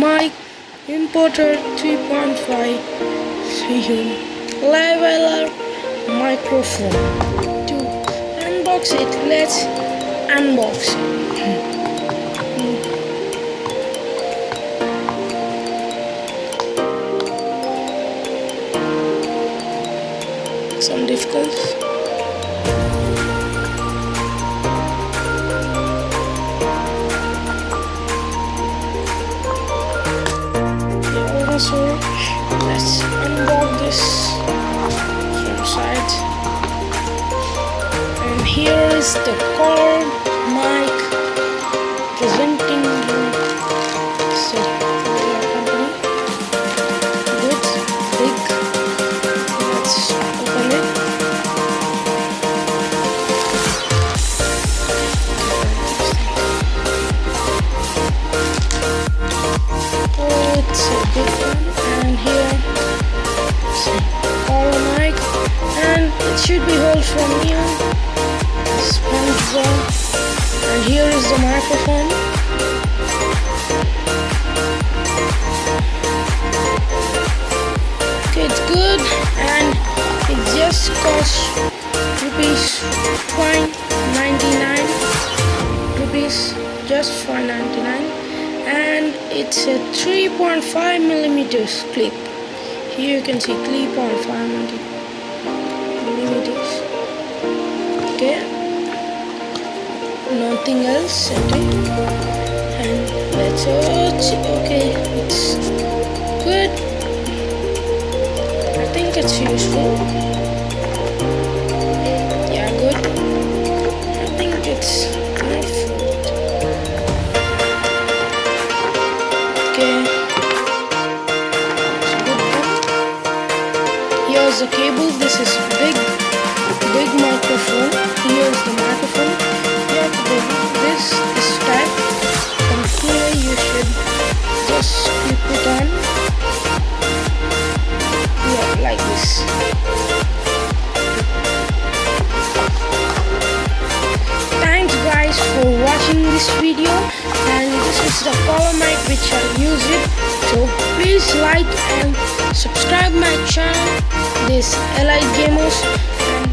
mic imported 3.5 leveler microphone. To unbox it, let's unbox it. Some difficulties. So let's unbox this from side, and here is the cord mic presenting you set company. Good, big. Let's open it. Oh, it's a big one, and here is a power mic, and it should be held from here. SpongeBob, and here is the microphone. Okay, it's good, and it just costs rupees 5.99 rupees, just 5.99. And it's a 3.5 millimeters clip. Here you can see 3.5 millimeters. Okay, nothing else. And let's watch. Okay, it's good. I think it's useful. Yeah, good. I think it's enough. Here's the cable. This is big microphone. Here's the microphone. You have to do this type. From here you should just clip it on. Yeah, like this. Thanks guys for watching this video, and this is the power mic which I use it. So please like and subscribe my channel, this Elite Gamers, and